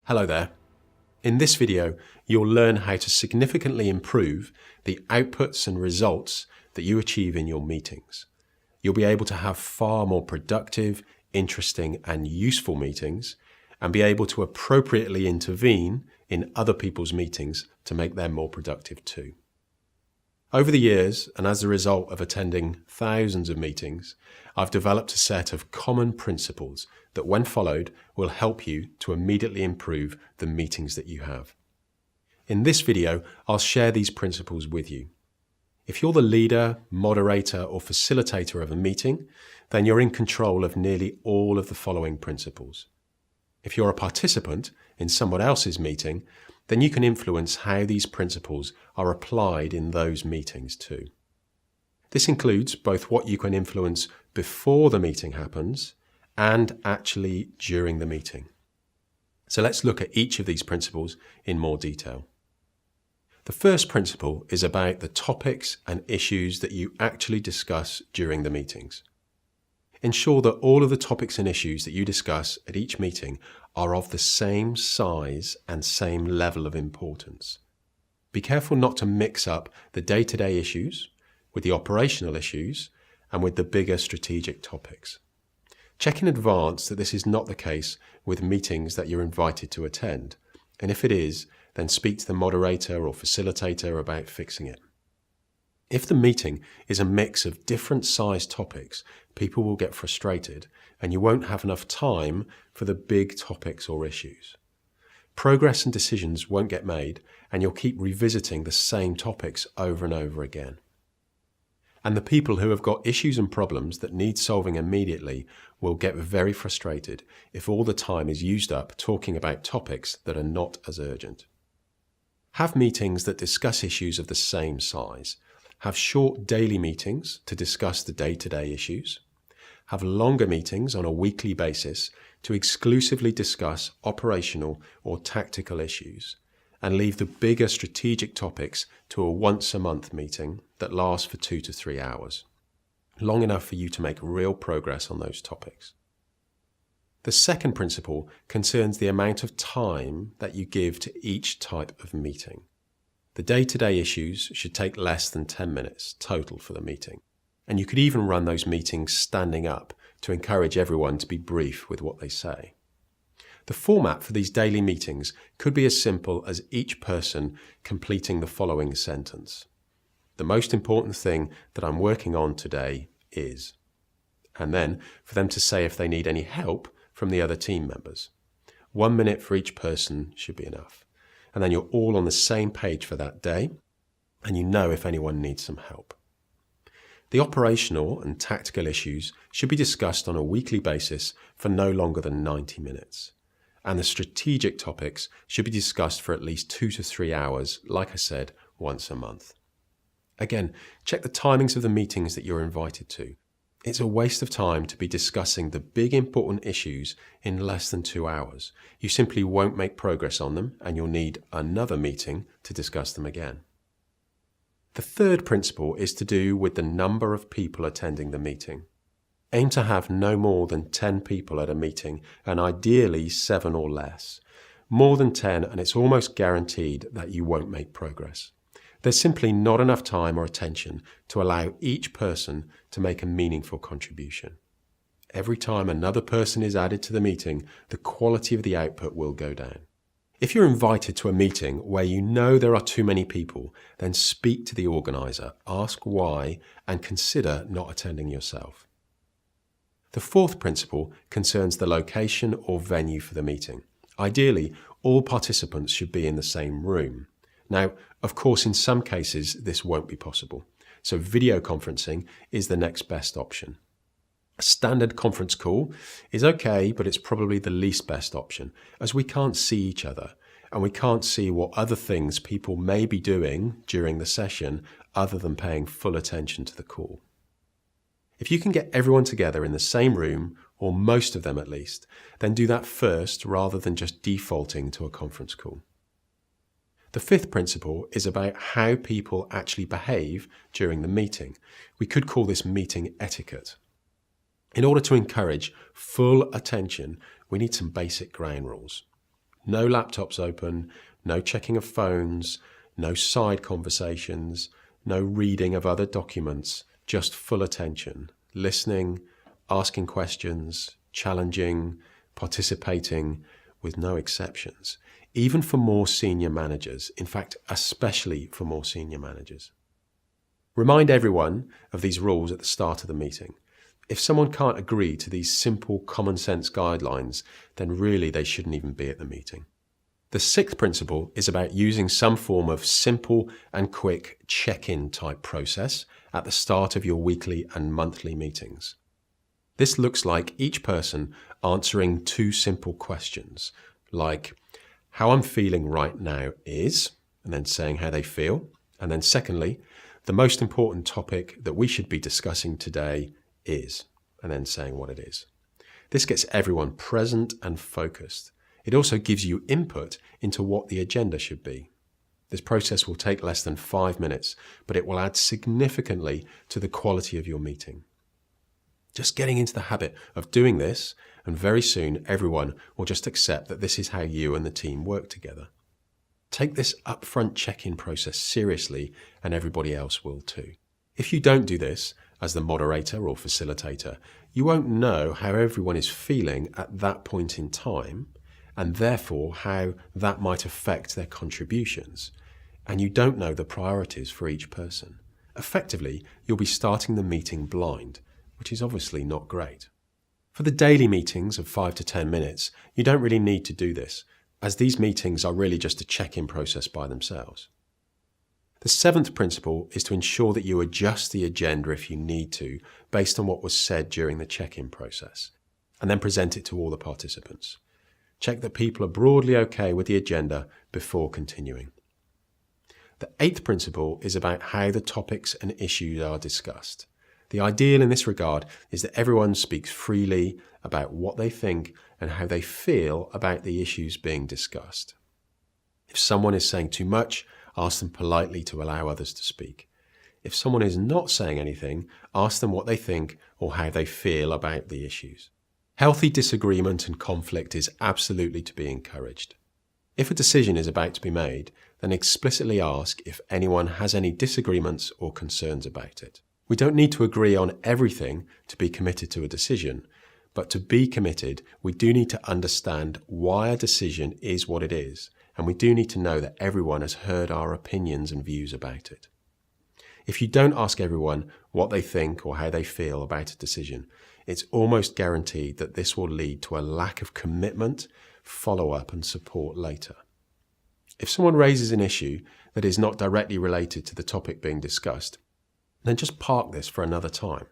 Hello there. In this video, you'll learn how to significantly improve the outputs and results that you achieve in your meetings. You'll be able to have far more productive, interesting, and useful meetings, and be able to appropriately intervene in other people's meetings to make them more productive too. Over the years, and as a result of attending thousands of meetings, I've developed a set of common principles that, when followed, will help you to immediately improve the meetings that you have. In this video, I'll share these principles with you. If you're the leader, moderator, or facilitator of a meeting, then you're in control of nearly all of the following principles. If you're a participant in someone else's meeting, then you can influence how these principles are applied in those meetings too. This includes both what you can influence before the meeting happens and actually during the meeting. So let's look at each of these principles in more detail. The first principle is about the topics and issues that you actually discuss during the meetings. Ensure that all of the topics and issues that you discuss at each meeting are of the same size and same level of importance. Be careful not to mix up the day-to-day issues with the operational issues and with the bigger strategic topics. Check in advance that this is not the case with meetings that you're invited to attend, and if it is, then speak to the moderator or facilitator about fixing it. If the meeting is a mix of different sized topics, people will get frustrated and you won't have enough time for the big topics or issues. Progress and decisions won't get made and you'll keep revisiting the same topics over and over again. And the people who have got issues and problems that need solving immediately will get very frustrated if all the time is used up talking about topics that are not as urgent. Have meetings that discuss issues of the same size. Have short daily meetings to discuss the day-to-day issues. Have longer meetings on a weekly basis to exclusively discuss operational or tactical issues, and leave the bigger strategic topics to a once-a-month meeting that lasts for 2 to 3 hours, long enough for you to make real progress on those topics. The second principle concerns the amount of time that you give to each type of meeting. The day-to-day issues should take less than 10 minutes total for the meeting, and you could even run those meetings standing up to encourage everyone to be brief with what they say. The format for these daily meetings could be as simple as each person completing the following sentence. The most important thing that I'm working on today is, and then for them to say if they need any help from the other team members. 1 minute for each person should be enough. And then you're all on the same page for that day, and you know if anyone needs some help. The operational and tactical issues should be discussed on a weekly basis for no longer than 90 minutes. And the strategic topics should be discussed for at least 2 to 3 hours, like I said, once a month. Again, check the timings of the meetings that you're invited to. It's a waste of time to be discussing the big important issues in less than 2 hours. You simply won't make progress on them and you'll need another meeting to discuss them again. The third principle is to do with the number of people attending the meeting. Aim to have no more than 10 people at a meeting and ideally 7 or less. More than 10 and it's almost guaranteed that you won't make progress. There's simply not enough time or attention to allow each person to make a meaningful contribution. Every time another person is added to the meeting, the quality of the output will go down. If you're invited to a meeting where you know there are too many people, then speak to the organizer, ask why, and consider not attending yourself. The fourth principle concerns the location or venue for the meeting. Ideally, all participants should be in the same room. Now, of course, in some cases, this won't be possible. So video conferencing is the next best option. A standard conference call is okay, but it's probably the least best option, as we can't see each other and we can't see what other things people may be doing during the session other than paying full attention to the call. If you can get everyone together in the same room, or most of them at least, then do that first rather than just defaulting to a conference call. The fifth principle is about how people actually behave during the meeting. We could call this meeting etiquette. In order to encourage full attention, we need some basic ground rules. No laptops open, no checking of phones, no side conversations, no reading of other documents, just full attention, listening, asking questions, challenging, participating, with no exceptions, even for more senior managers, in fact, especially for more senior managers. Remind everyone of these rules at the start of the meeting. If someone can't agree to these simple common sense guidelines, then really they shouldn't even be at the meeting. The sixth principle is about using some form of simple and quick check-in type process at the start of your weekly and monthly meetings. This looks like each person answering two simple questions, like how I'm feeling right now is, and then saying how they feel. And then secondly, the most important topic that we should be discussing today is, and then saying what it is. This gets everyone present and focused. It also gives you input into what the agenda should be. This process will take less than 5 minutes, but it will add significantly to the quality of your meeting. Just getting into the habit of doing this, and very soon everyone will just accept that this is how you and the team work together. Take this upfront check-in process seriously, and everybody else will too. If you don't do this, as the moderator or facilitator, you won't know how everyone is feeling at that point in time, and therefore how that might affect their contributions. And you don't know the priorities for each person. Effectively, you'll be starting the meeting blind, which is obviously not great. For the daily meetings of 5 to 10 minutes, you don't really need to do this, as these meetings are really just a check-in process by themselves. The seventh principle is to ensure that you adjust the agenda if you need to, based on what was said during the check-in process, and then present it to all the participants. Check that people are broadly okay with the agenda before continuing. The eighth principle is about how the topics and issues are discussed. The ideal in this regard is that everyone speaks freely about what they think and how they feel about the issues being discussed. If someone is saying too much, ask them politely to allow others to speak. If someone is not saying anything, ask them what they think or how they feel about the issues. Healthy disagreement and conflict is absolutely to be encouraged. If a decision is about to be made, then explicitly ask if anyone has any disagreements or concerns about it. We don't need to agree on everything to be committed to a decision, but to be committed, we do need to understand why a decision is what it is, and we do need to know that everyone has heard our opinions and views about it. If you don't ask everyone what they think or how they feel about a decision, it's almost guaranteed that this will lead to a lack of commitment, follow-up and support later. If someone raises an issue that is not directly related to the topic being discussed, then just park this for another time.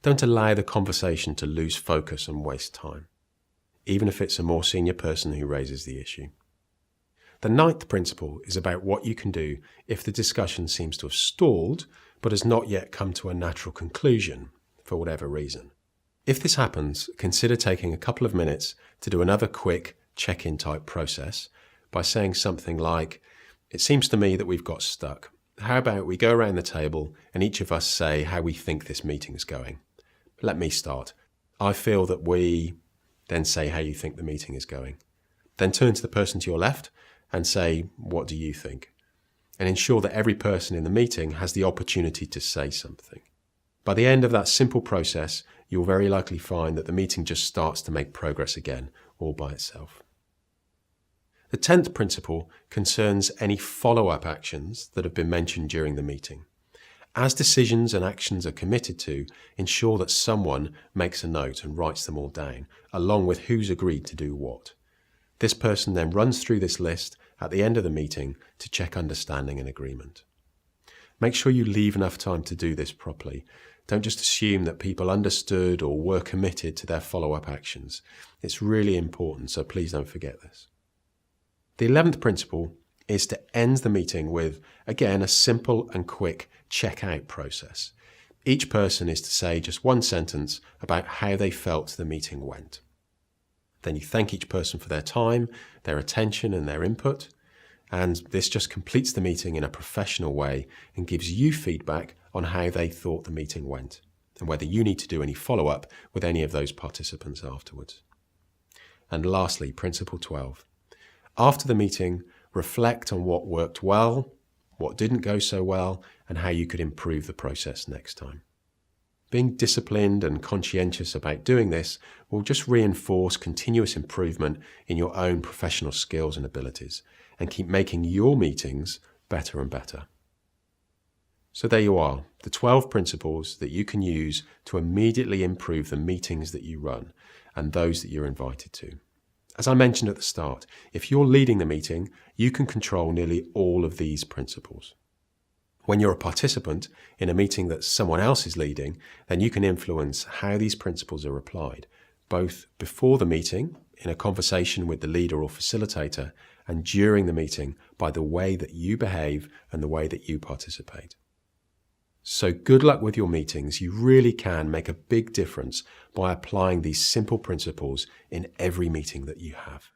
Don't allow the conversation to lose focus and waste time, even if it's a more senior person who raises the issue. The ninth principle is about what you can do if the discussion seems to have stalled but has not yet come to a natural conclusion for whatever reason. If this happens, consider taking a couple of minutes to do another quick check-in type process by saying something like, "It seems to me that we've got stuck. How about we go around the table and each of us say how we think this meeting is going? Let me start. I feel that we..." Then say how you think the meeting is going. Then turn to the person to your left and say, "What do you think?" And ensure that every person in the meeting has the opportunity to say something. By the end of that simple process, you'll very likely find that the meeting just starts to make progress again, all by itself. The 10th principle concerns any follow-up actions that have been mentioned during the meeting. As decisions and actions are committed to, ensure that someone makes a note and writes them all down, along with who's agreed to do what. This person then runs through this list at the end of the meeting to check understanding and agreement. Make sure you leave enough time to do this properly. Don't just assume that people understood or were committed to their follow-up actions. It's really important, so please don't forget this. The 11th principle is to end the meeting with, again, a simple and quick check-out process. Each person is to say just one sentence about how they felt the meeting went. Then you thank each person for their time, their attention and their input, and this just completes the meeting in a professional way and gives you feedback on how they thought the meeting went and whether you need to do any follow-up with any of those participants afterwards. And lastly, Principle 12. After the meeting, reflect on what worked well, what didn't go so well, and how you could improve the process next time. Being disciplined and conscientious about doing this will just reinforce continuous improvement in your own professional skills and abilities and keep making your meetings better and better. So there you are, the 12 principles that you can use to immediately improve the meetings that you run and those that you're invited to. As I mentioned at the start, if you're leading the meeting, you can control nearly all of these principles. When you're a participant in a meeting that someone else is leading, then you can influence how these principles are applied, both before the meeting, in a conversation with the leader or facilitator, and during the meeting by the way that you behave and the way that you participate. So good luck with your meetings. You really can make a big difference by applying these simple principles in every meeting that you have.